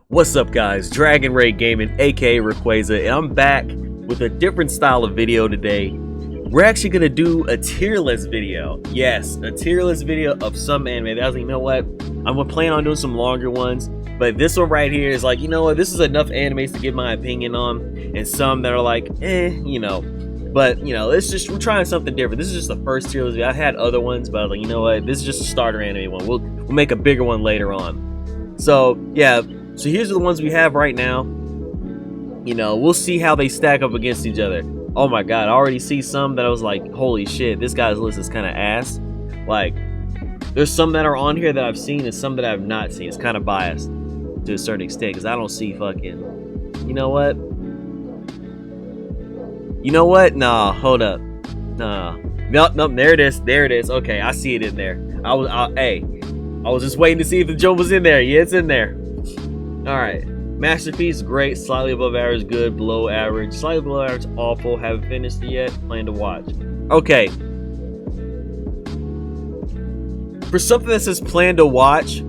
What's up, guys? Dragon Ray Gaming, aka Rayquaza, and I'm back with a different style of video today. We're actually gonna do a tier list video. Yes, a tier list video of some anime. I was like, you know what? I'm gonna plan on doing some longer ones, but this one right here is like, you know what? This is enough animes to give my opinion on, and some that are like, you know. But you know, we're trying something different. This is just the first tier list video. I had other ones, but I was like, you know what? This is just a starter anime one. We'll make a bigger one later on. So yeah. So here's the ones we have right now. You know, we'll see how they stack up against each other. Oh my god, I already see some that I was like, holy shit, this guy's list is kind of ass. Like, there's some that are on here that I've seen and some that I've not seen. It's kind of biased to a certain extent because I don't see fucking... You know what? You know what? Nah, hold up. Nah. Nope, there it is. There it is. Okay, I see it in there. I was just waiting to see if the joke was in there. Yeah, it's in there. Alright, Masterpiece, great, slightly above average, good, below average, slightly below average, awful, haven't finished it yet, plan to watch. Okay. For something that says plan to watch,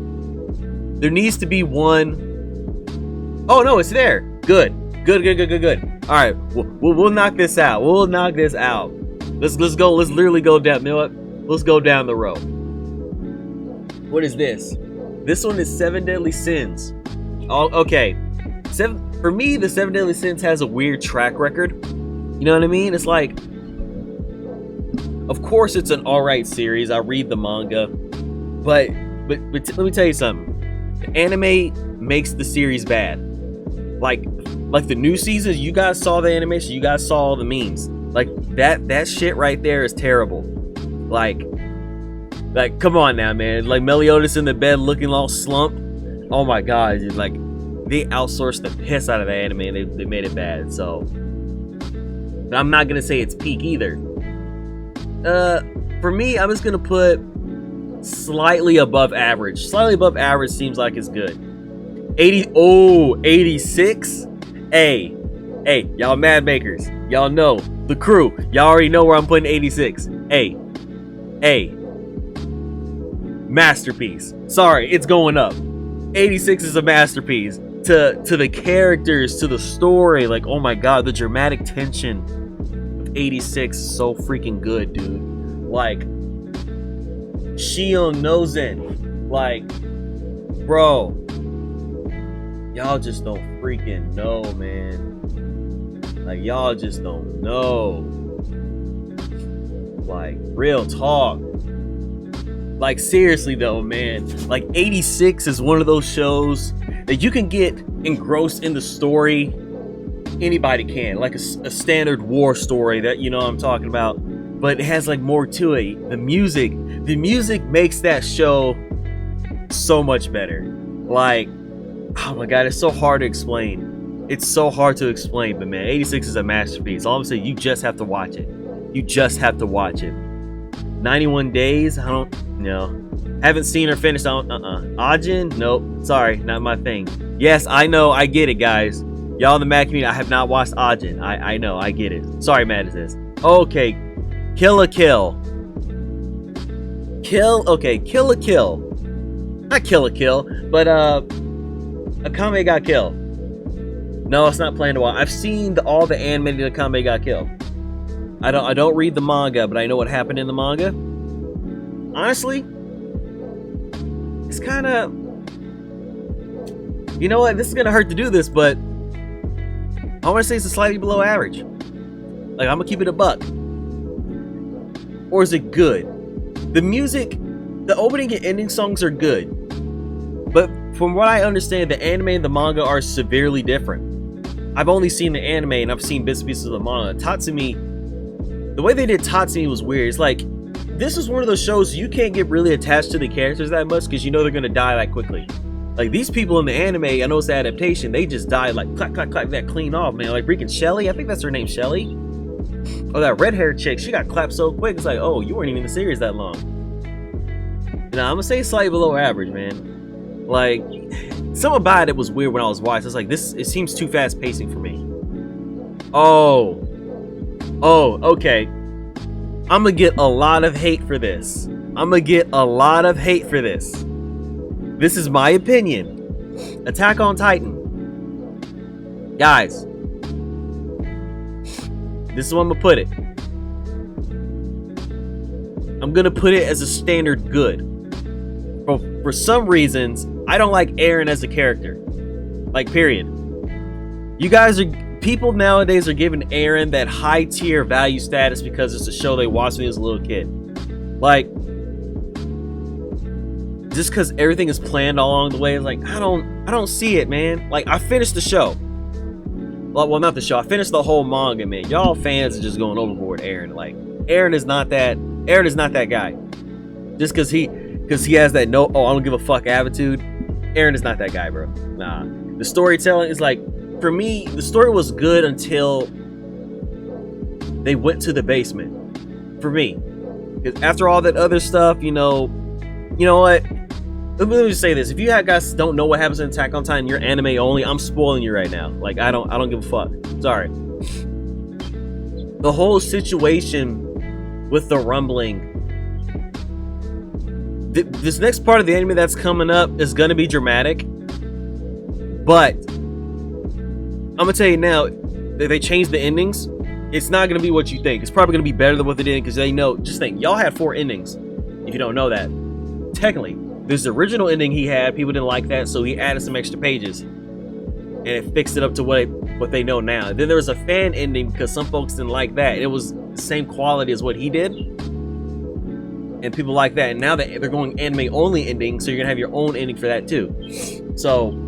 there needs to be one... Oh no, it's there. Good. Alright, we'll knock this out. We'll knock this out. Let's literally go down. You know what? Let's go down the row. What is this? This one is Seven Deadly Sins. Oh, okay. For me, the Seven Deadly Sins has a weird track record. You know what I mean? It's like, of course, it's an alright series. I read the manga, but let me tell you something. The anime makes the series bad. Like the new season, you guys saw the animation. You guys saw all the memes. Like that shit right there is terrible. Like, come on now, man. Like Meliodas in the bed looking all slumped. Oh my god, dude, like they outsourced the piss out of the anime and they made it bad. So, but I'm not gonna say it's peak either. For me, I'm just gonna put slightly above average. Slightly above average seems like it's good. 86. Hey, y'all mad makers, y'all know the crew. Y'all already know where I'm putting 86. Hey, Masterpiece. Sorry, it's going up. 86 is a masterpiece. To the characters, to the story, like, oh my god, the dramatic tension of 86 is so freaking good, dude. Like, Shion Nozen, like, bro, y'all just don't freaking know, man. Like, y'all just don't know. Like, real talk. Like, seriously though, man, like 86 is one of those shows that you can get engrossed in the story. Anybody can, like a standard war story that, you know what I'm talking about, but it has like more to it. The music makes that show so much better. Like, oh my god, it's so hard to explain. It's so hard to explain, but man, 86 is a masterpiece. All I'm saying, you just have to watch it. You just have to watch it. 91 Days, I don't know. Haven't seen or finished. Ajin? Nope. Sorry, not my thing. Yes, I know. I get it, guys. Y'all in the Mad community, I have not watched Ajin. I know. I get it. Sorry, Mad is this. Okay. Kill la Kill. Okay, Kill la Kill. Not Kill la Kill, but Akame ga Kill. No, it's not planned to watch. I've seen all the animated Akame ga Kill. I don't read the manga, but I know what happened in the manga. Honestly, it's kind of... You know what? This is going to hurt to do this, but I want to say it's a slightly below average. Like, I'm going to keep it a buck. Or is it good? The music, the opening and ending songs are good. But from what I understand, the anime and the manga are severely different. I've only seen the anime and I've seen bits and pieces of the manga. Tatsumi... The way they did Tatsumi was weird. It's like, this is one of those shows you can't get really attached to the characters that much because you know they're gonna die that quickly. Like, these people in the anime, I know it's the adaptation, they just die like clack, that clean off, man. Like freaking Shelly, I think that's her name, Shelly. Oh, that red-haired chick, she got clapped so quick. It's like, oh, you weren't even in the series that long. You know, I'm gonna say slightly below average, man. Like, something about it was weird when I was watching. It's like, it seems too fast pacing for me. Oh, okay. I'm gonna get a lot of hate for this. I'm gonna get a lot of hate for this. This is my opinion. Attack on Titan. Guys, this is where I'm gonna put it. I'm gonna put it as a standard good. For some reasons, I don't like Eren as a character. Like, period. You guys are... People nowadays are giving Eren that high tier value status because it's a show they watched when he was a little kid. Like, just because everything is planned all along the way, it's like, I don't see it, man. Like, I finished the show. Well, not the show. I finished the whole manga, man. Y'all fans are just going overboard, Eren. Like, Eren is not that guy. Just because he has that I don't give a fuck attitude. Eren is not that guy, bro. Nah. The storytelling is like, for me, the story was good until they went to the basement. For me. Because after all that other stuff, you know what? Let me just say this. If you guys don't know what happens in Attack on Titan, you're anime only, I'm spoiling you right now. Like, I don't give a fuck. Sorry. The whole situation with the rumbling. This next part of the anime that's coming up is going to be dramatic. But I'm gonna tell you now, they changed the endings. It's not gonna be what you think. It's probably gonna be better than what they did because they know. Just think, y'all had 4 endings. If you don't know that, technically, there's the original ending he had. People didn't like that, so he added some extra pages, and it fixed it up to what they know now. Then there was a fan ending because some folks didn't like that. It was the same quality as what he did, and people like that. And now that they're going anime only ending, so you're gonna have your own ending for that too. So.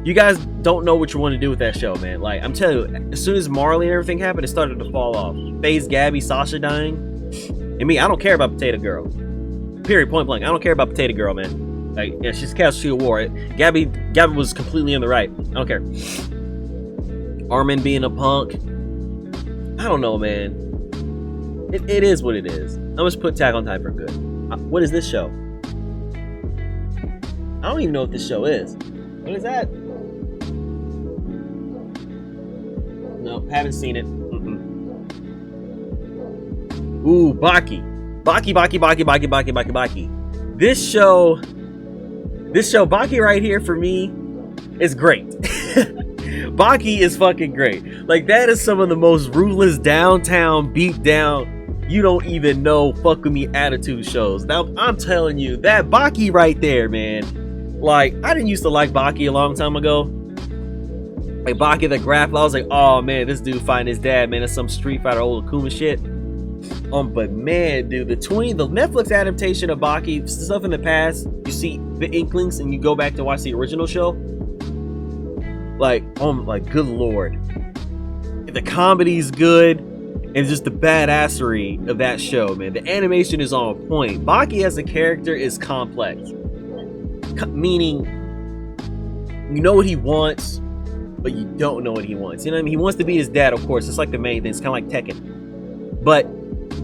You guys don't know what you want to do with that show, man. Like, I'm telling you, as soon as Marley and everything happened, it started to fall off. FaZe, Gabby, Sasha dying. And me, I don't care about Potato Girl. Period, point blank. I don't care about Potato Girl, man. Like, yeah, she's cast Shield War. Gabby was completely in the right. I don't care. Armin being a punk. I don't know, man. It is what it is. I'm just put Attack on Titan for good. What is this show? I don't even know what this show is. What is that? No, haven't seen it. Ooh, Baki. Baki. This show, Baki right here for me is great. Baki is fucking great. Like, that is some of the most ruthless downtown beat down, you don't even know, fuck with me attitude shows. Now, I'm telling you, that Baki right there, man. Like, I didn't used to like Baki a long time ago. Like, Baki the Grappler, I was like, oh man, this dude fighting his dad, man, it's some Street Fighter old Akuma shit. But man, dude, the Netflix adaptation of Baki, stuff in the past, you see the inklings and you go back to watch the original show. Like, good lord. The comedy's good, and just the badassery of that show, man. The animation is on point. Baki as a character is complex. Meaning, you know what he wants, but you don't know what he wants. You know what I mean? He wants to be his dad, of course. It's like the main thing. It's kind of like Tekken. But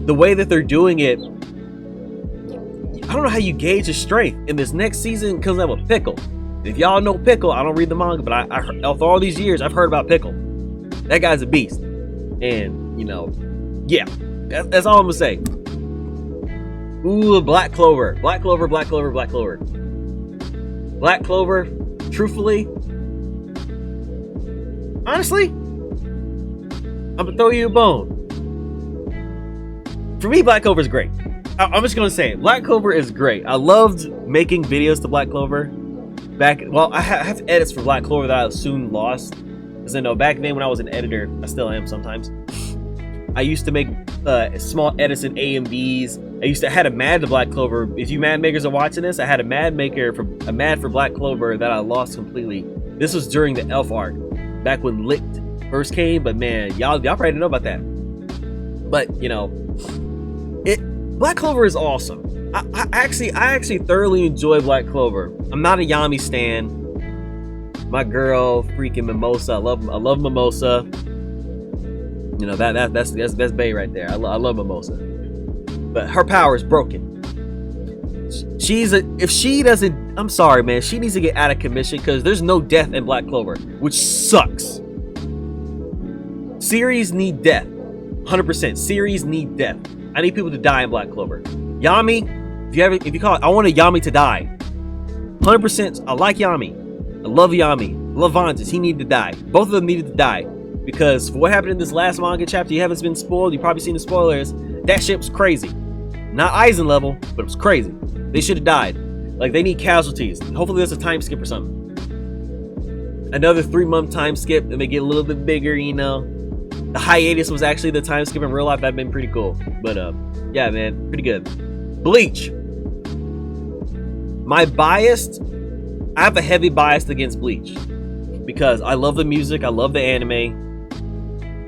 the way that they're doing it, I don't know how you gauge his strength. In this next season, comes out with Pickle. If y'all know Pickle, I don't read the manga, but I after all these years, I've heard about Pickle. That guy's a beast. And, you know, yeah. That's all I'm gonna say. Ooh, Black Clover. Black Clover. Black Clover, truthfully, honestly, I'm gonna throw you a bone. For me, Black Clover is great. I'm just gonna say it. Black Clover is great. I loved making videos to Black Clover. I have edits for Black Clover that I soon lost. Because I know back then when I was an editor, I still am sometimes. I used to make small edits in AMVs. I had a Mad to Black Clover. If you Mad makers are watching this, I had a Mad for Black Clover that I lost completely. This was during the Elf arc, back when Licked first came. But man, y'all probably didn't know about that. But you know, Black Clover is awesome. I actually thoroughly enjoy Black Clover. I'm not a Yami stan. My girl, freaking Mimosa. I love Mimosa. You know that's Bae right there. I love Mimosa. But her power is broken. If she doesn't, I'm sorry, man. She needs to get out of commission because there's no death in Black Clover, which sucks. Series need death. 100%. Series need death. I need people to die in Black Clover. Yami, if you call it, I want a Yami to die. 100%. I like Yami. I love Yami. I love Vantas. He needed to die. Both of them needed to die. Because for what happened in this last manga chapter, you haven't been spoiled. You've probably seen the spoilers. That shit was crazy. Not Aizen level, but it was crazy. They should have died. Like, they need casualties. Hopefully there's a time skip or something. Another 3-month time skip, and they get a little bit bigger, you know. The hiatus was actually the time skip in real life. That'd been pretty cool. But yeah, man, pretty good. Bleach. I have a heavy bias against Bleach because I love the music, I love the anime.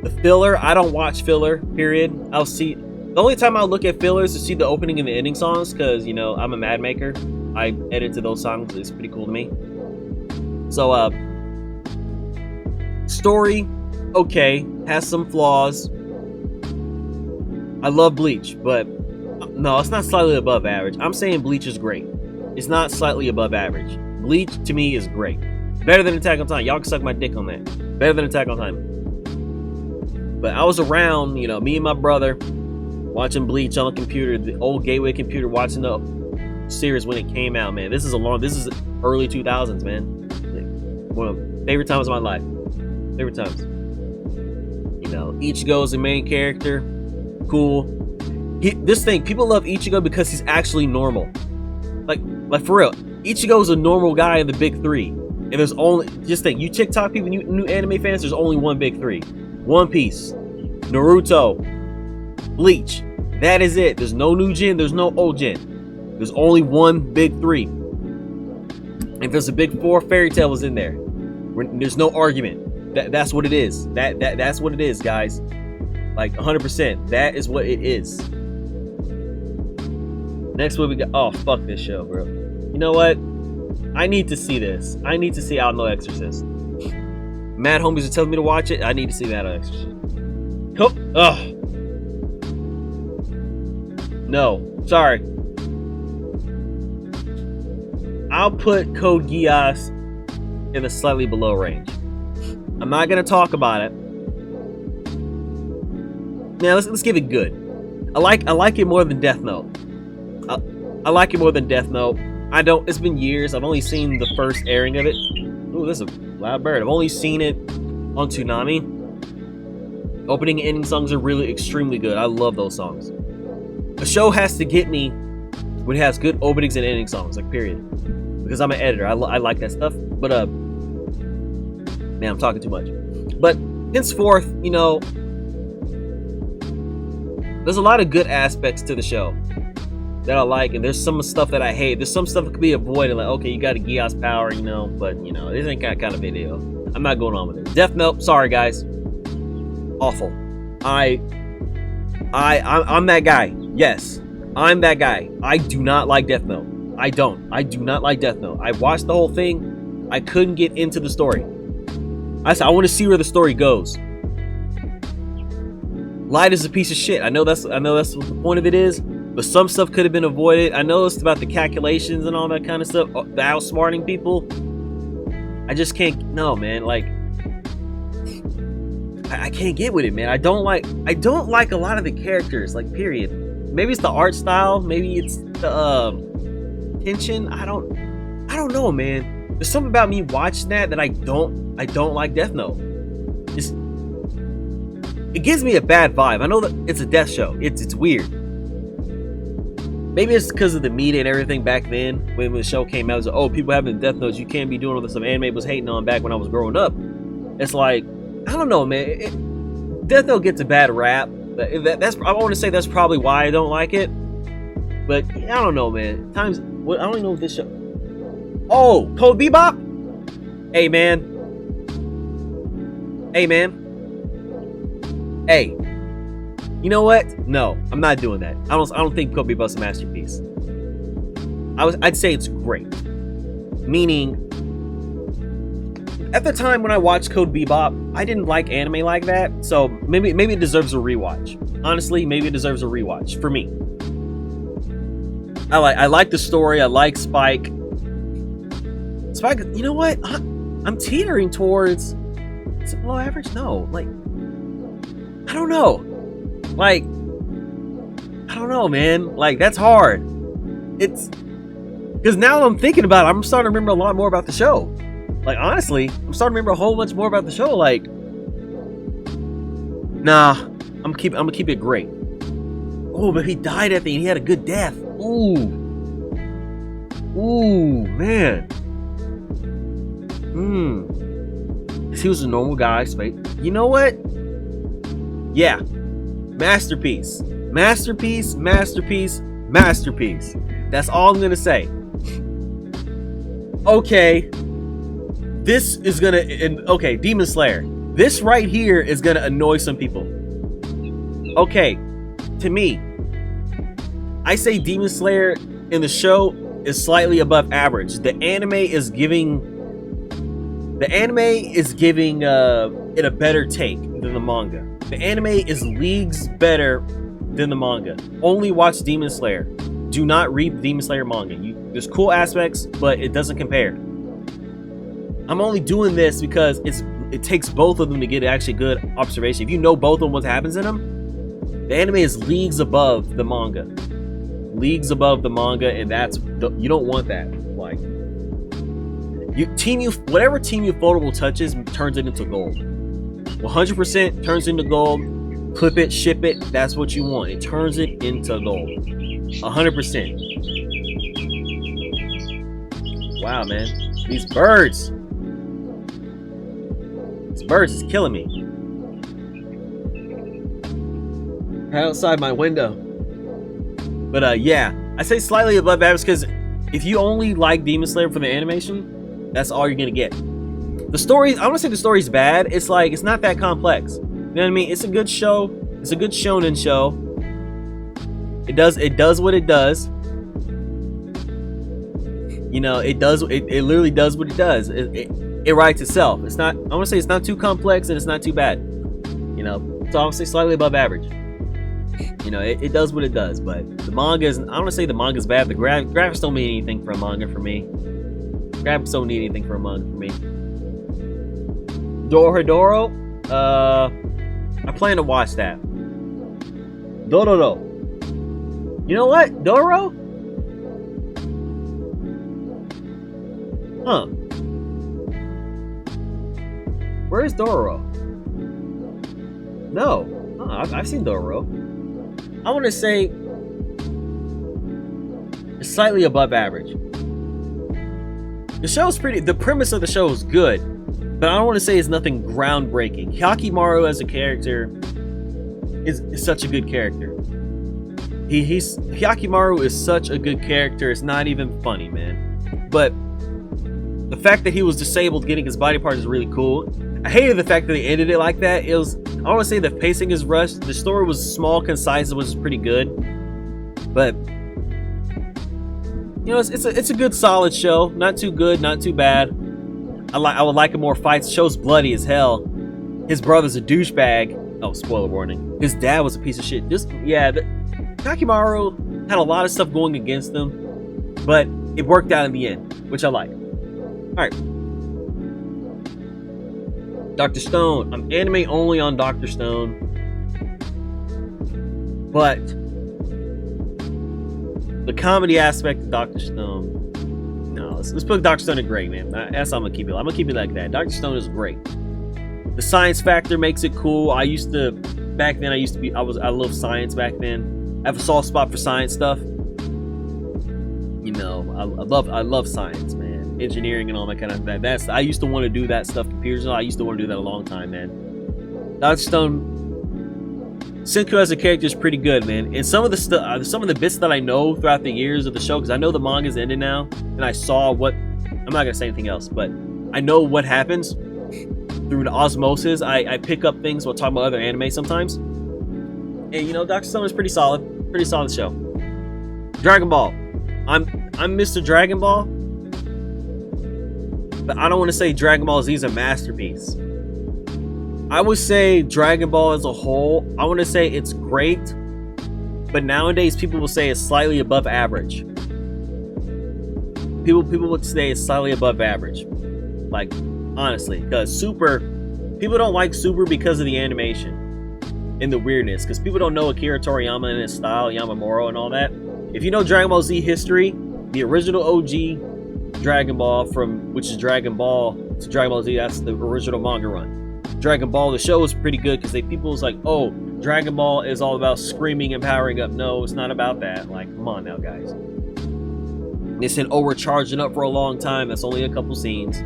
The filler, I don't watch filler, period. The only time I'll look at fillers is to see the opening and the ending songs, because, you know, I'm a mad maker. I edit to those songs. It's pretty cool to me. So, story, okay, has some flaws. I love Bleach, but no, it's not slightly above average. I'm saying Bleach is great. It's not slightly above average. Bleach, to me, is great. Better than Attack on Titan. Y'all can suck my dick on that. Better than Attack on Titan. But I was around, you know, me and my brother, watching Bleach on the computer, the old Gateway computer, watching the series when it came out, man. This is early 2000s, man. One of the favorite times of my life. Favorite times. You know, Ichigo's the main character. Cool. People love Ichigo because he's actually normal. Like for real. Ichigo's a normal guy in the big three. And there's only, just think, you TikTok people, you new anime fans, there's only one big three. One Piece, Naruto, Bleach. That is it. There's no new gen, there's no old gen. There's only one big three. If there's a big four, Fairy Tail was in there. There's no argument. That's what it is. That's what it is, guys. Like 100%. That is what it is. Next one we got. Oh, fuck this show, bro. You know what? I need to see this. I need to see Out No Exorcist. Mad homies are telling me to watch it. I need to see Mad Exorcist. Ugh. No. Sorry. I'll put Code Geass in the slightly below range. I'm not gonna talk about it. Now let's give it good. I like it more than Death Note. I like it more than Death Note. It's been years. I've only seen the first airing of it. Ooh, this is a loud bird. I've only seen it on Toonami. Opening and ending songs are really extremely good. I love those songs. A show has to get me when it has good openings and ending songs, like, period. Because I'm an editor. I like that stuff. But man, I'm talking too much. But henceforth, you know, there's a lot of good aspects to the show that I like, and there's some stuff that I hate. There's some stuff that could be avoided, like, okay, you got a Geass power, you know, but, you know, this ain't that kind of video. I'm not going on with it. Death Note, sorry guys, awful. I'm that guy. Yes, I'm that guy. I do not like Death Note. I do not like Death Note. I watched the whole thing. I couldn't get into the story. I said I want to see where the story goes. Light is a piece of shit. I know that's what the point of it is. But some stuff could have been avoided. I know it's about the calculations and all that kind of stuff. The outsmarting people. I just can't. No, man. Like, I can't get with it, man. I don't like a lot of the characters. Like, period. Maybe it's the art style. Maybe it's the tension. I don't know, man. There's something about me watching that I don't like Death Note. It gives me a bad vibe. I know that it's a death show. It's weird. Maybe it's because of the media and everything back then when the show came out. It was like, oh, people having death notes. You can't be doing what some anime was hating on back when I was growing up. It's like, I don't know, man. Death Note gets a bad rap. I want to say that's probably why I don't like it. But I don't know, man. I don't even know what this show. Oh, Code Bebop. Hey, man. Hey. You know what? No, I'm not doing that. I don't think Code Bebop's a masterpiece. I'd say it's great. Meaning, at the time when I watched Code Bebop, I didn't like anime like that. So maybe it deserves a rewatch. Honestly, maybe it deserves a rewatch for me. I like the story. I like Spike. Spike, you know what? I'm teetering towards. Is it below average? No, like, I don't know. Like, don't know, man. Like, that's hard. It's because now that I'm thinking about it, I'm starting to remember a lot more about the show. Like, honestly, I'm starting to remember a whole bunch more about the show. Like, nah, I'm gonna keep it great. Oh, but he died at the end. He had a good death. Ooh, man. He was a normal guy. You know what? Yeah, masterpiece. That's all I'm gonna say. Okay, this is gonna. Okay, Demon Slayer. This right here is gonna annoy some people. Okay, to me, I say Demon Slayer in the show is slightly above average. The anime is giving it a better take than the manga. The anime is leagues better than the manga. Only watch Demon Slayer. Do not read Demon Slayer manga. There's cool aspects, but it doesn't compare. I'm only doing this because it takes both of them to get actually good observation. If you know both of what happens in them, the anime is leagues above the manga. Leagues above the manga, and you don't want that. Like, whatever Team Ufotable touches turns it into gold. 100% turns into gold. Clip it, ship it. That's what you want. It turns it into gold. 100%. Wow, man. These birds. This birds is killing me. Right outside my window. But yeah, I say slightly above average because if you only like Demon Slayer for the animation, that's all you're gonna get. The story, I want to say the story's bad. It's like, it's not that complex. You know what I mean? It's a good show. It's a good shonen show. It does what it does. You know, it literally does what it does. It writes itself. It's not, I want to say it's not too complex and it's not too bad. You know, so I would say slightly above average. You know, it does what it does, but the manga is, I don't want to say the manga is bad. The graphics don't mean anything for a manga for me. Graphics don't need anything for a manga for me. Dorohedoro, I plan to watch that. Dororo. You know what? Dororo? Huh. Where's Dororo? No. I've seen Dororo. I want to say it's slightly above average. The show's the premise of the show is good, but I don't want to say it's nothing groundbreaking. Hyakkimaru as a character is such a good character. Hyakkimaru is such a good character, it's not even funny, man. But the fact that he was disabled getting his body part is really cool. I hated the fact that they ended it like that. I don't want to say the pacing is rushed. The story was small, concise, it was pretty good. But you know, it's a good solid show. Not too good, not too bad. I would like more fights. The show's bloody as hell. His brother's a douchebag. Oh, spoiler warning. His dad was a piece of shit. Hyakkimaru had a lot of stuff going against him, but it worked out in the end, which I like. Alright. Dr. Stone. I'm anime only on Dr. Stone. But the comedy aspect of Dr. Stone, no, let's put Dr. Stone in great, man. That's how I'm gonna keep it. I'm gonna keep it like that. Dr. Stone is great. The science factor makes it cool. I love science back then. I have a soft spot for science stuff. You know, I love science, man. Engineering and all that kind of that. I used to want to do that stuff. Computers, I used to want to do that a long time, man. Dr. Stone, Senku as a character is pretty good, man. And some of the bits that I know throughout the years of the show, because I know the manga's ended now, and I saw what. I'm not gonna say anything else, but I know what happens through the osmosis. I pick up things while talking about other anime sometimes. And you know, Dr. Stone is pretty solid show. Dragon Ball. I'm Mr. Dragon Ball, but I don't want to say Dragon Ball Z is a masterpiece. I would say Dragon Ball as a whole, I want to say it's great, but nowadays people will say it's slightly above average. People would say it's slightly above average. Like, honestly, because people don't like Super because of the animation. in the weirdness, because people don't know Akira Toriyama and his style, Yamamuro and all that. If you know Dragon Ball Z history, the original OG Dragon Ball, from which is Dragon Ball to Dragon Ball Z, that's the original manga run. Dragon Ball, the show, is pretty good because people was like, oh, Dragon Ball is all about screaming and powering up. No, it's not about that. Like, come on now, guys. They said, oh, we're charging up for a long time. That's only a couple scenes.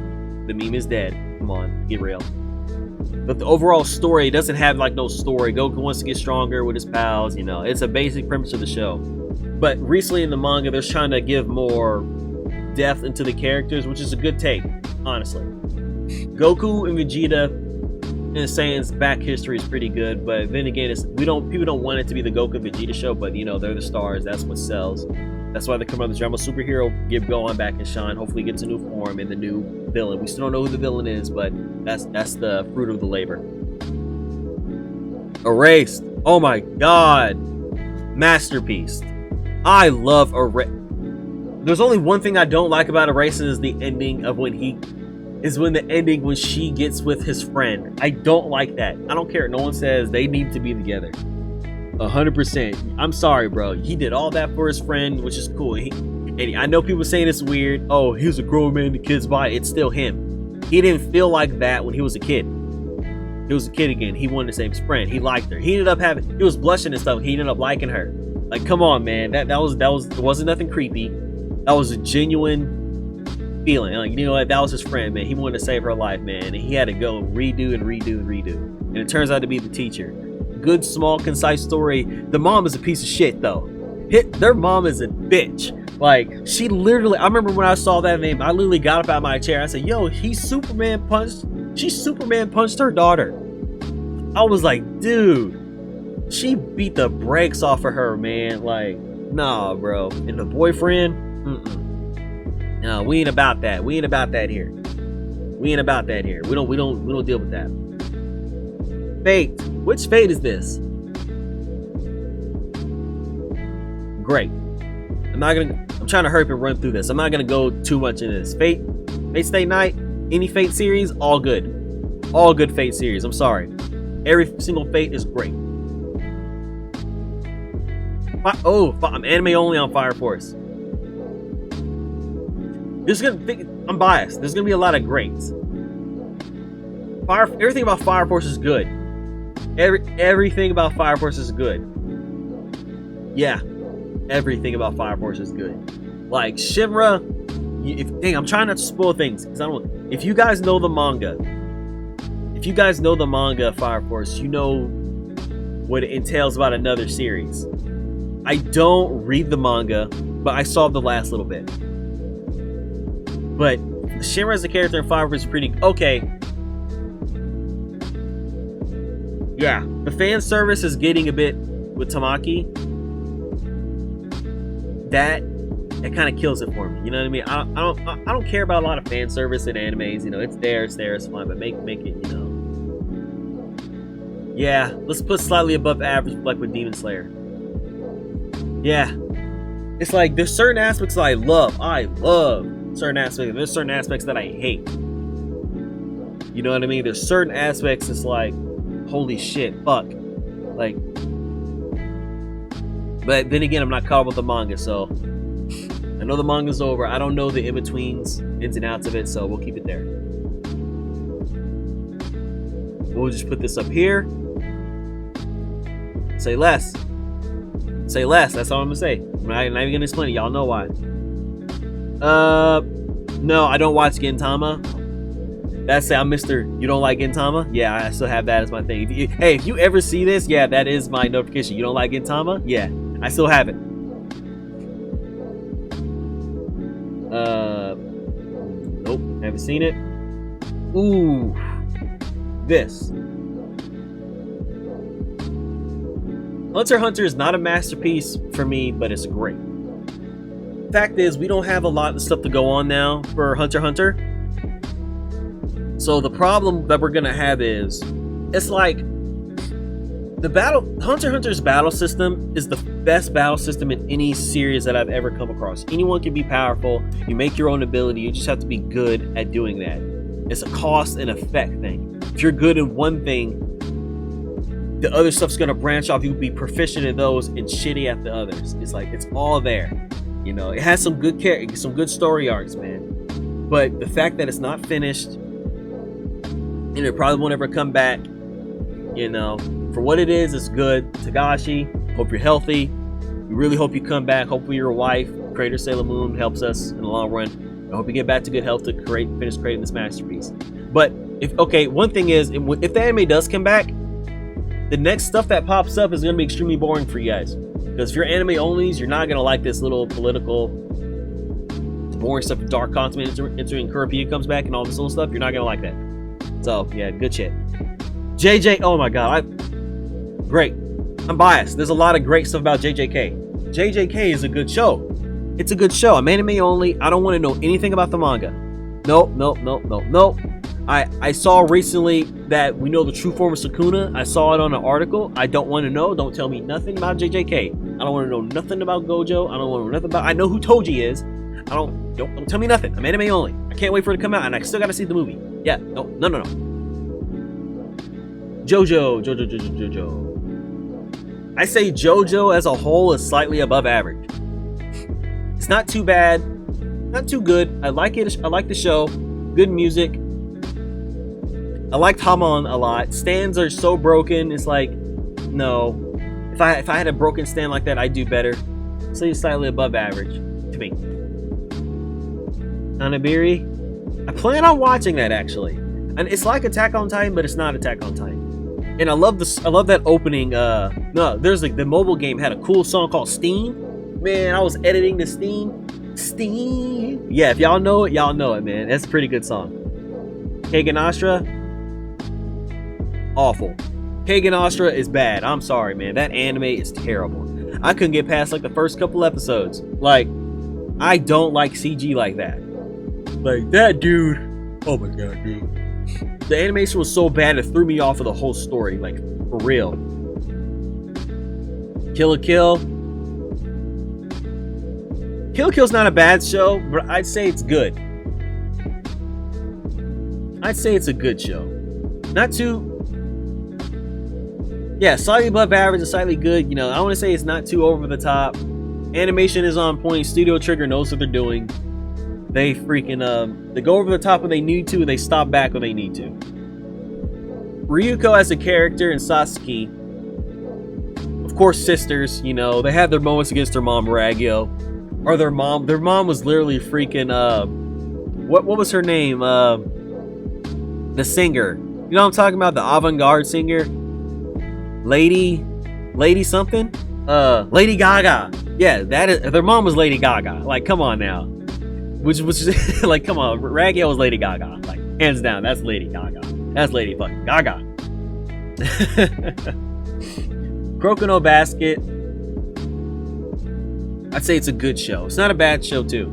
The meme is dead. Come on, get real. But the overall story doesn't have like no story. Goku wants to get stronger with his pals, you know. It's a basic premise of the show. But recently in the manga, they're trying to give more depth into the characters, which is a good take, honestly. Goku and Vegeta and Saiyan's back history is pretty good, but then again, people don't want it to be the Goku and Vegeta show, but you know, they're the stars. That's what sells. That's why they come out with the Dragon Ball Superhero, get Gohan back and shine. Hopefully, gets a new form and the new villain. We still don't know who the villain is, but that's the fruit of the labor. Erased. Oh my god, masterpiece. I love Erased. There's only one thing I don't like about Erased is the ending of when she gets with his friend. I don't like that. I don't care. No one says they need to be together. 100%. I'm sorry, bro. He did all that for his friend, which is cool. And I know people saying it's weird. Oh, he was a grown man, the kid's by. It's still him. He didn't feel like that when he was a kid. He was a kid again. He wanted to save his friend. He liked her. He was blushing and stuff. He ended up liking her. Like, come on, man. It wasn't nothing creepy. That was a genuine feeling. Like, you know what? That was his friend, man. He wanted to save her life, man. And he had to go redo. And it turns out to be the teacher. Good, small, concise story. The mom is a piece of shit, though. Their mom is a bitch. Like, she literally, I remember when I saw that name, I literally got up out of my chair. I said, yo, she Superman punched her daughter. I was like, dude, she beat the brakes off of her, man. Like, nah, bro. And the boyfriend, no, we ain't about that. We ain't about that here. We don't deal with that. Fate. Which Fate is this? Great. I'm trying to hurry up and run through this. I'm not gonna go too much into this. Fate Stay Night, any Fate series, all good. All good Fate series. I'm sorry. Every single Fate is great. I'm anime only on Fire Force. I'm biased. There's gonna be a lot of greats. Everything about Fire Force is good. Everything about Fire Force is good. Yeah, everything about Fire Force is good. Like Shinra, I'm trying not to spoil things because if you guys know the manga, Fire Force, you know what it entails about another series. I don't read the manga, but I saw the last little bit. But Shinra as a character in Fire Force is pretty okay. Yeah, the fan service is getting a bit with Tamaki. That kind of kills it for me. You know what I mean? I don't care about a lot of fan service in animes. You know, it's there, it's fine, but make it, you know. Yeah, let's put slightly above average, like with Demon Slayer. Yeah, it's like there's certain aspects that I love certain aspects. There's certain aspects that I hate. You know what I mean? There's certain aspects it's like, holy shit, fuck. Like, but then again, I'm not caught up with the manga, so I know the manga's over. I don't know the in-betweens, ins and outs of it, so we'll keep it there. We'll just put this up here. Say less. That's all I'm gonna say. I'm not even gonna explain it. Y'all know why. No, I don't watch Gintama. That's it. I'm Mr. You don't like Gintama? Yeah, I still have that as my thing. If you ever see this, yeah, that is my notification. You don't like Gintama? Yeah, I still have it. Nope, haven't seen it. Ooh, this. Hunter x Hunter is not a masterpiece for me, but it's great. Fact is, we don't have a lot of stuff to go on now for Hunter x Hunter. So the problem that we're gonna have is, it's like Hunter x Hunter's battle system is the best battle system in any series that I've ever come across. Anyone can be powerful. You make your own ability. You just have to be good at doing that. It's a cost and effect thing. If you're good in one thing, the other stuff's gonna branch off. You'll be proficient in those and shitty at the others. It's like it's all there. You know, it has some good some good story arcs, man. But the fact that it's not finished, and it probably won't ever come back, you know, for what it is, it's good. Tagashi, hope you're healthy. We really hope you come back. Hopefully your wife, Creator Sailor Moon, helps us in the long run. I hope you get back to good health to finish creating this masterpiece. But one thing is, if the anime does come back, the next stuff that pops up is gonna be extremely boring for you guys. Because if you're anime onlys, you're not gonna like this little political, boring stuff. Dark Continent entering Kurapika comes back and all this little stuff. You're not gonna like that. So yeah, good shit. JJ, oh my god, great. I'm biased. There's a lot of great stuff about JJK. JJK is a good show. It's a good show. I'm anime only. I don't want to know anything about the manga. Nope. I saw recently that we know the true form of Sukuna. I saw it on an article. I don't want to know. Don't tell me nothing about JJK. I don't want to know nothing about Gojo. I don't want to know nothing about. I know who Toji is. Don't tell me nothing. I'm anime only. I can't wait for it to come out, and I still got to see the movie. Yeah. No. Jojo. I say JoJo as a whole is slightly above average. It's not too bad, not too good. I like it. I like the show. Good music. I liked Hamon a lot. Stands are so broken. It's like, no. If I had a broken stand like that, I'd do better. So it's slightly above average to me. Hanabiri, I plan on watching that actually, and it's like Attack on Titan, but it's not Attack on Titan. And I love this. I love that opening. No, there's like the mobile game had a cool song called Steam. Man, I was editing the Steam. Yeah, if y'all know it, man. That's a pretty good song. Kagan Astra, awful. Kagan Astra is bad. I'm sorry, man. That anime is terrible. I couldn't get past like the first couple episodes. Like, I don't like CG like that. Like that, dude. Oh my god, dude. The animation was so bad it threw me off of the whole story, like for real. Kill la Kill. Kill la Kill's not a bad show, but I'd say it's good. I'd say it's a good show. Not too. Yeah, slightly above average and slightly good. You know, I want to say it's not too over the top. Animation is on point. Studio Trigger knows what they're doing. They freaking they go over the top when they need to, and they stop back when they need to. Ryuko as a character and Sasuke, of course, sisters. You know, they had their moments against their mom, Ragyo, or their mom. Their mom was literally freaking what was her name? The singer. You know what I'm talking about? The avant-garde singer, Lady something. Lady Gaga. Yeah, that is. Their mom was Lady Gaga. Like, come on now. Which was like, come on, Ragyo was Lady Gaga. Like, hands down, that's Lady Gaga. That's Lady fucking Gaga. Kuroko no Basket. I'd say it's a good show. It's not a bad show, too.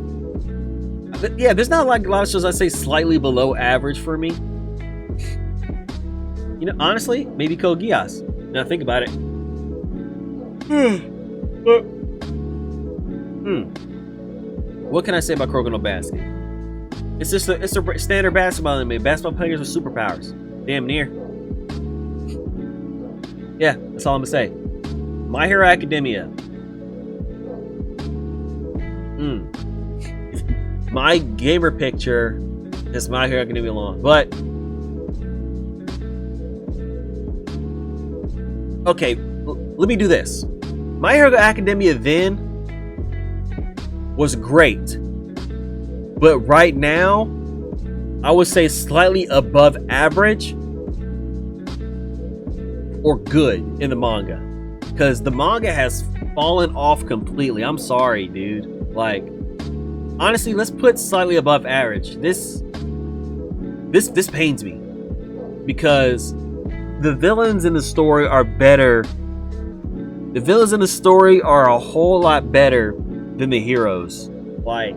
Yeah, there's not like a lot of shows I'd say slightly below average for me. You know, honestly, maybe Code Geass. Now think about it. What can I say about Kuroko no Basket? It's just a standard basketball anime. Basketball players with superpowers. Damn near. Yeah, that's all I'm gonna say. My Hero Academia. My gamer picture is My Hero Academia alone. But okay, let me do this. My Hero Academia then was great, but right now I would say slightly above average or good in the manga, because the manga has fallen off completely. I'm sorry, dude. Like, honestly, let's put slightly above average. This pains me, because the villains in the story are better. The villains in the story are a whole lot better than the heroes. Like,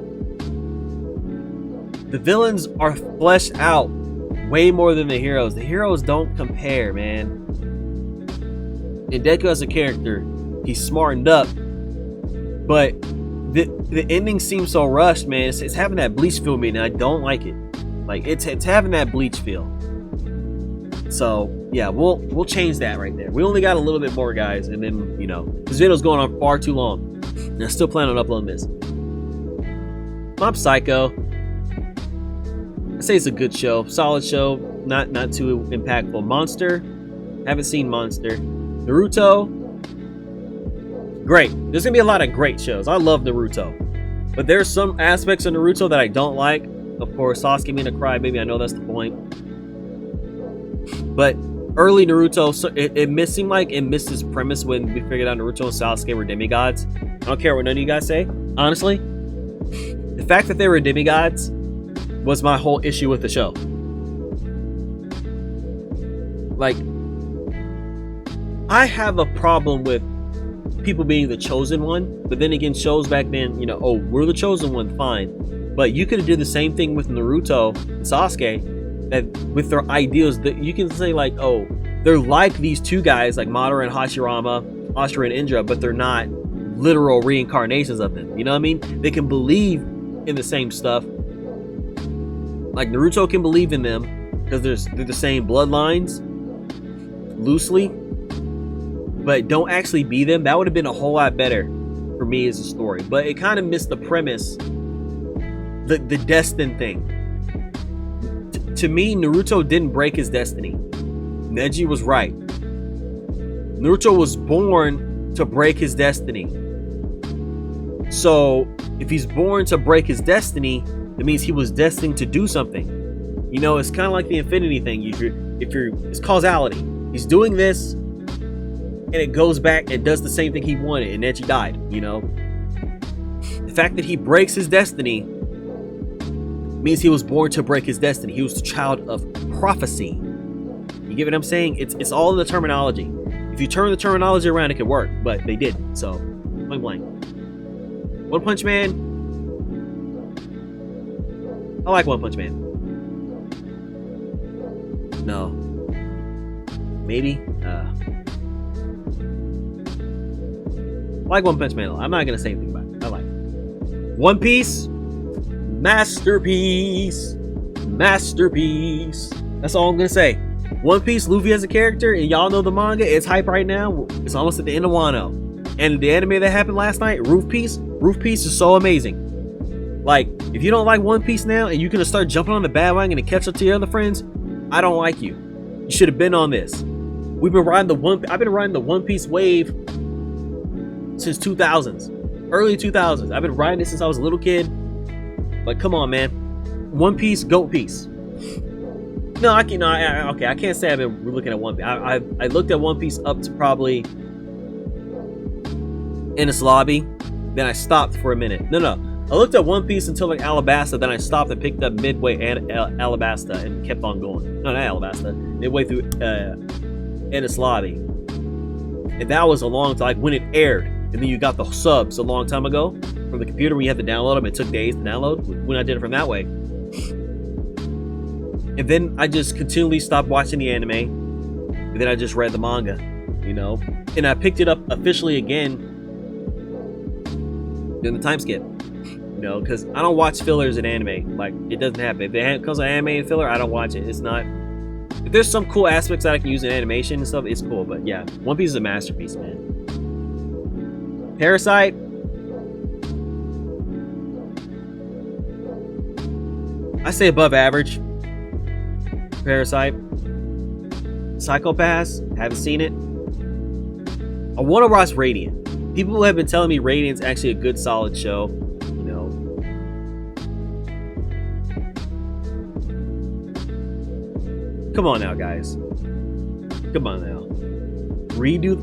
the villains are fleshed out way more than the heroes. The heroes don't compare, man. And Deku as a character, he's smartened up, but the ending seems so rushed, man. It's having that Bleach feel, me, and I don't like it. Like, it's having that Bleach feel. So yeah, we'll change that right there. We only got a little bit more, guys, and then this video's going on far too long. And I still plan on uploading this. Mob Psycho. I say it's a good show, solid show, not too impactful. Monster, haven't seen Monster. Naruto, great. There's gonna be a lot of great shows. I love Naruto, but there's some aspects of Naruto that I don't like. Of course, Sasuke being a crybaby, I know that's the point. But early Naruto, it seemed like it missed its premise when we figured out Naruto and Sasuke were demigods. I don't care what none of you guys say. Honestly, the fact that they were demigods was my whole issue with the show. Like, I have a problem with people being the chosen one, but then again, shows back then, oh, we're the chosen one, fine. But you could have did the same thing with Naruto and Sasuke, that with their ideals, that you can say like, oh, they're like these two guys, like Madara and Hashirama, Ashura and Indra, but they're not literal reincarnations of them. You know what I mean? They can believe in the same stuff. Like Naruto can believe in them because they're the same bloodlines, loosely, but don't actually be them. That would have been a whole lot better for me as a story. But it kind of missed the premise, the destined thing. To me, Naruto didn't break his destiny. Neji was right. Naruto was born to break his destiny. So if he's born to break his destiny, that means he was destined to do something. It's kind of like the infinity thing. It's causality. He's doing this, and it goes back and does the same thing he wanted, and Neji died. The fact that he breaks his destiny means he was born to break his destiny. He was the child of prophecy. You get what I'm saying? It's all in the terminology. If you turn the terminology around, it could work, but they didn't. So, point blank. One Punch Man. I like One Punch Man. No. Maybe. I like One Punch Man. I'm not gonna say anything about it. I like it. One Piece. Masterpiece. Masterpiece. That's all I'm gonna say. One Piece, Luffy as a character, and y'all know the manga, it's hype right now. It's almost at the end of Wano. And the anime that happened last night, Roof Piece is so amazing. Like, if you don't like One Piece now and you're gonna start jumping on the bandwagon and catch up to your other friends, I don't like you. You should have been on this. I've been riding the One Piece wave since 2000s, early 2000s. I've been riding it since I was a little kid. But come on, man. One Piece, Goat Piece. No, I can't. No, okay, I can't say I've been looking at One Piece. I looked at One Piece up to probably Enies Lobby. Then I stopped for a minute. No. I looked at One Piece until like Alabasta. Then I stopped and picked up midway and Alabasta and kept on going. No, not Alabasta. Midway through Enies Lobby. And that was a long time, like when it aired. And then you got the subs a long time ago from the computer when you had to download them. It took days to download when I did it from that way. And then I just continually stopped watching the anime. And then I just read the manga, And I picked it up officially again during the time skip. Because I don't watch fillers in anime. Like, it doesn't happen. If it comes to anime and filler, I don't watch it. It's not. If there's some cool aspects that I can use in animation and stuff, it's cool. But yeah, One Piece is a masterpiece, man. Parasite. I say above average. Parasite. Psycho-Pass. Haven't seen it. I want to watch Radiant. People have been telling me Radiant's actually a good, solid show. Come on now, guys. Come on now. Redo.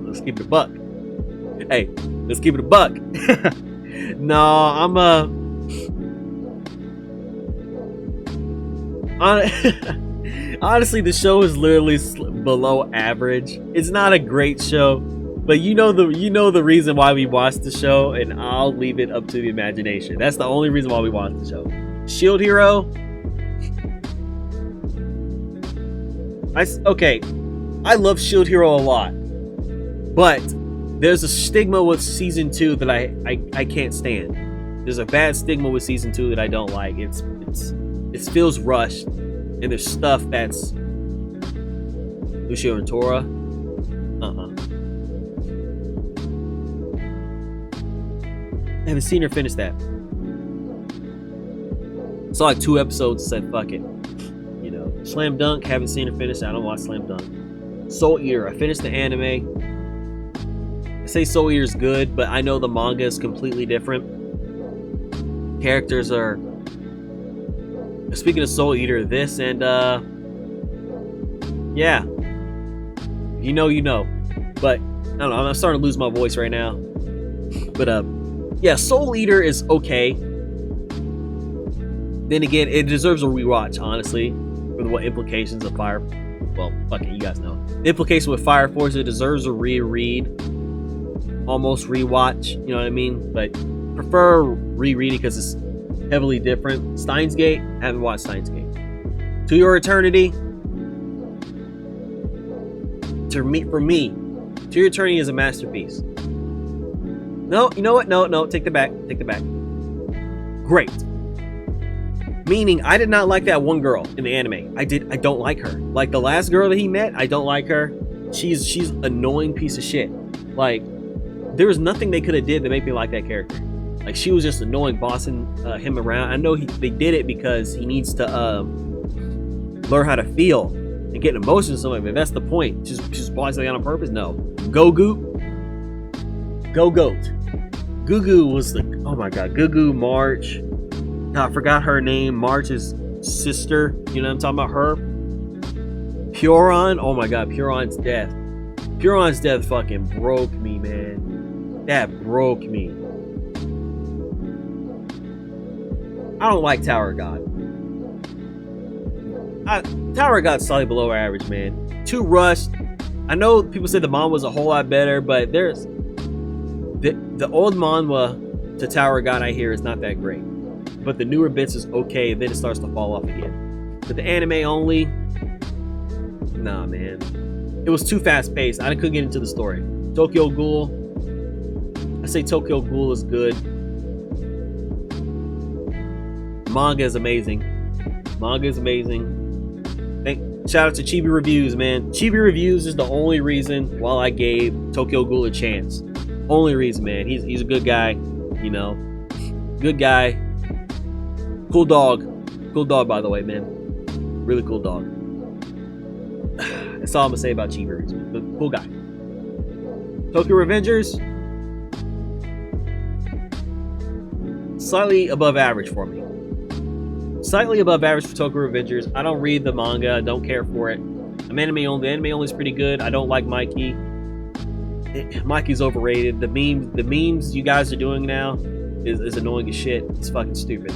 Let's keep it a buck. Hey, let's keep it a buck. No, I'm honestly, the show is literally below average. It's not a great show, but you know the reason why we watched the show, and I'll leave it up to the imagination. That's the only reason why we watched the show. Shield Hero. Okay, I love Shield Hero a lot, but there's a stigma with season 2 that I can't stand. There's a bad stigma with season 2 that I don't like. It feels rushed, and there's stuff that's Lucio and Tora. I haven't seen her finish that. Saw like 2 episodes and said fuck it. You know, Slam Dunk, haven't seen her finish. I don't watch Slam Dunk. Soul Eater, I finished the anime. I say Soul Eater is good, but I know the manga is completely different. Characters are. Speaking of Soul Eater, this and yeah, you know. But I don't know. I'm starting to lose my voice right now. But yeah, Soul Eater is okay. Then again, it deserves a rewatch, honestly, for what implications of Fire. Well, fuck it, you guys know. The implication with Fire Force, it deserves a reread, almost rewatch. You know what I mean? But prefer rereading because it's heavily different. Steins Gate, haven't watched Steins Gate. To Your Eternity. For me, To Your Eternity is a masterpiece. No, you know what? No, take the back. Great. Meaning, I did not like that one girl in the anime. I don't like her. Like the last girl that he met, I don't like her. She's annoying piece of shit. Like, there was nothing they could have did to make me like that character. Like, she was just annoying, bossing him around. I know they did it because he needs to learn how to feel and get emotions or something, but that's the point. Just bossing on purpose? No. Go Goat. Gugu was the, oh my god, Gugu, March. I forgot her name. March's sister. You know what I'm talking about? Her. Puron. Oh my god, Puron's death. Puron's death fucking broke me, man. That broke me. I don't like Tower God. Tower God's slightly below average, man. Too rushed. I know people say the manga was a whole lot better, but there's the old manga to Tower God I hear is not that great. But the newer bits is okay, then it starts to fall off again. But the anime only, nah, man. It was too fast paced. I couldn't get into the story. Tokyo Ghoul, I say Tokyo Ghoul is good. Manga is amazing. Shout out to Chibi Reviews, man. Chibi Reviews is the only reason why I gave Tokyo Ghoul a chance. Only reason, man. He's a good guy, you know. Good guy. Cool dog, by the way, man. Really cool dog. That's all I'm gonna say about Chibi Reviews. But cool guy. Tokyo Revengers, slightly above average for me. Slightly above average for Tokyo Revengers. I don't read the manga. I don't care for it. I'm anime only. The anime only is pretty good. I don't like Mikey. Mikey's overrated. The memes you guys are doing now is annoying as shit. It's fucking stupid.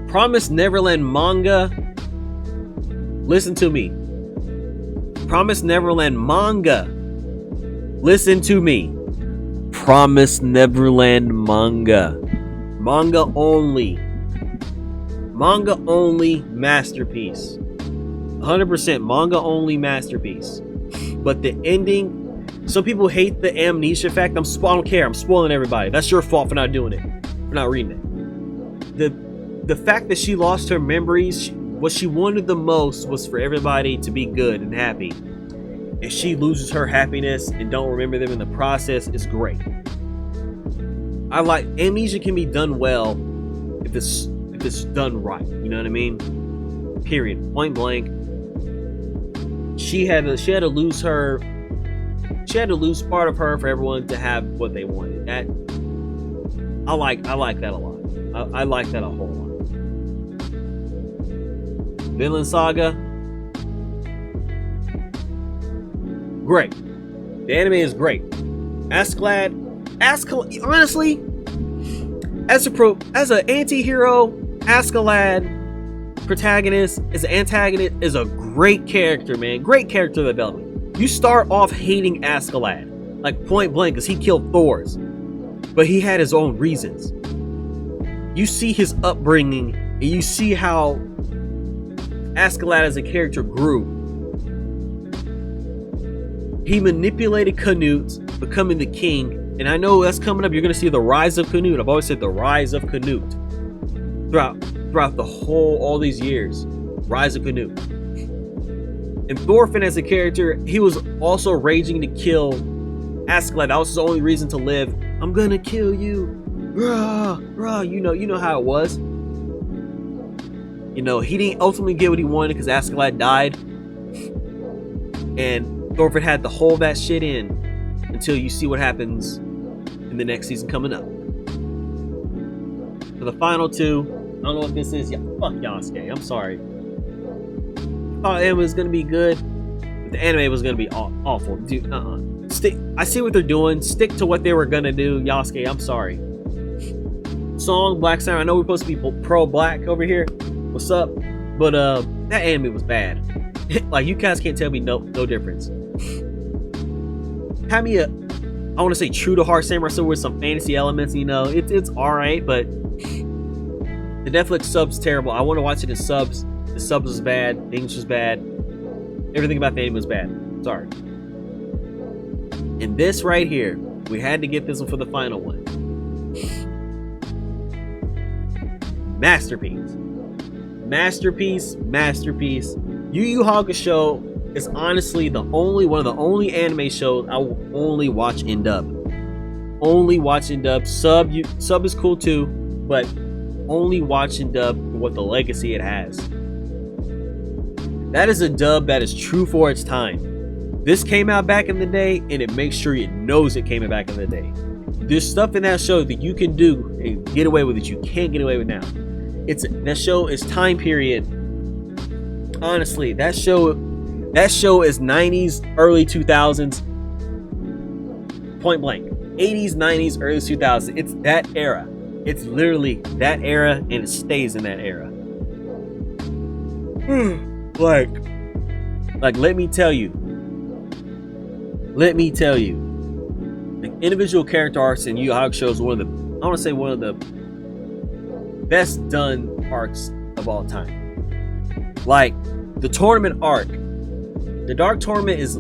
Promise Neverland manga. Listen to me. Promise Neverland manga. Listen to me. Promise Neverland manga. Manga only. Manga only masterpiece. 100% manga only masterpiece. But the ending, some people hate the amnesia fact. I don't care. I'm spoiling everybody. That's your fault for not doing it. For not reading it. The fact that she lost her memories, what she wanted the most was for everybody to be good and happy. And she loses her happiness and don't remember them in the process is great. I like amnesia can be done well if it's done right. You know what I mean? Period. Point blank. She had to lose her. She had to lose part of her for everyone to have what they wanted. That I like that a lot. I like that a whole lot. Vinland Saga. Great. The anime is great. Askeladd, honestly, as an anti-hero, Askeladd protagonist, as an antagonist, is a great character, man. Great character development. You start off hating Askeladd, like point blank, because he killed Thors. But he had his own reasons. You see his upbringing, and you see how Askeladd as a character grew. He manipulated Canute, becoming the king. And I know that's coming up. You're going to see the rise of Canute. I've always said the rise of Canute. Throughout the whole, all these years. Rise of Canute. And Thorfinn as a character, he was also raging to kill Askeladd. That was his only reason to live. I'm going to kill you. Rah, rah. You know how it was. You know, he didn't ultimately get what he wanted because Askeladd died. And Thorfinn had to hold that shit in until you see what happens in the next season coming up. For the final two, I don't know what this is. Yeah, fuck Yasuke. I'm sorry. I thought it was gonna be good, but the anime was gonna be awful. Dude, I see what they're doing. Stick to what they were gonna do. Yasuke, I'm sorry. Song Black Samurai. I know we're supposed to be pro-black over here. What's up? But that anime was bad. Like, you guys can't tell me no difference. Had me I want to say true to heart Samurai Sword with some fantasy elements. You know, it's all right, but the Netflix sub's terrible. I want to watch it in subs. The subs was bad. The English was bad. Everything about the anime was bad. Sorry. And this right here, we had to get this one for the final one. Masterpiece. Masterpiece. Masterpiece. Yu Yu Hakusho is honestly one of the only anime shows I will only watch in dub. Only watch in dub. Sub is cool too, but only watch in dub for what the legacy it has. That is a dub that is true for its time. This came out back in the day, and it makes sure it knows it came out back in the day. There's stuff in that show that you can do and get away with that you can't get away with now. That show is time period. Honestly, that show is 90s, early 2000s, point blank. 80s, 90s, early 2000s. It's that era. It's literally that era, and it stays in that era. Like, let me tell you. The individual character arcs in Yu Yu Hakusho is one of the best done arcs of all time. Like, the tournament arc. The Dark Tournament is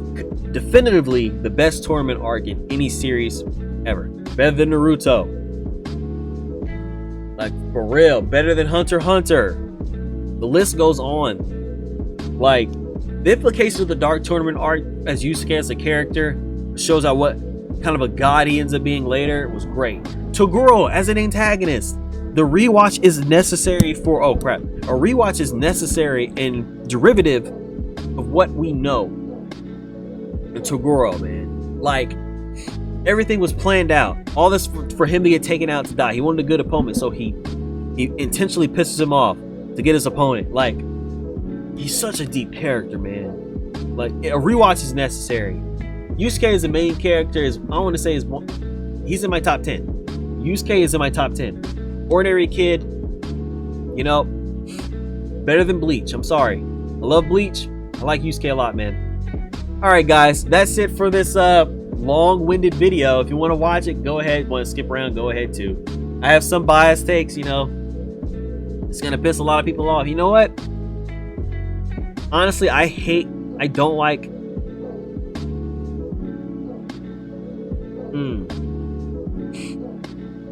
definitively the best tournament arc in any series ever. Better than Naruto. Like, for real. Better than Hunter x Hunter. The list goes on. Like, the implications of the Dark Tournament arc as Yusuke as a character shows out what kind of a god he ends up being later. Was great. Toguro as an antagonist. The rewatch is necessary for... Oh, crap. A rewatch is necessary and derivative of what we know. And Toguro, man. Like, everything was planned out. All this for him to get taken out to die. He wanted a good opponent, so he intentionally pisses him off to get his opponent. Like, he's such a deep character, man. Like, a rewatch is necessary. Yusuke is the main character. He's in my top 10. Yusuke is in my top 10. Ordinary kid, you know, better than Bleach. I'm sorry. I love Bleach. I like Yusuke a lot, man. Alright, guys, that's it for this long-winded video. If you want to watch it, go ahead. Want to skip around, go ahead too. I have some biased takes, you know. It's gonna piss a lot of people off. You know what? Honestly, I don't like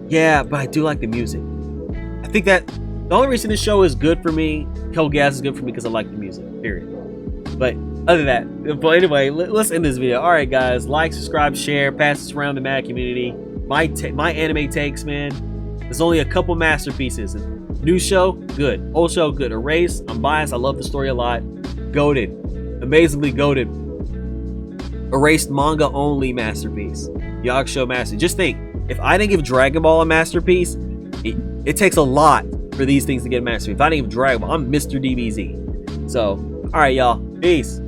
yeah, but I do like the music. I think that the only reason this show is good for me, Code Geass is good for me because I like the music, period. But other than that, but anyway, let's end this video. Alright, guys, like, subscribe, share, pass this around the Mad community. My anime takes, man. There's only a couple masterpieces. New show, good. Old show, good. Erased, I'm biased. I love the story a lot. Goated. Amazingly goated. Erased manga only masterpiece. Yakusho master. Just think, if I didn't give Dragon Ball a masterpiece, it takes a lot for these things to get a masterpiece. If I didn't give Dragon Ball, I'm Mr. DBZ. So, alright, y'all. Peace.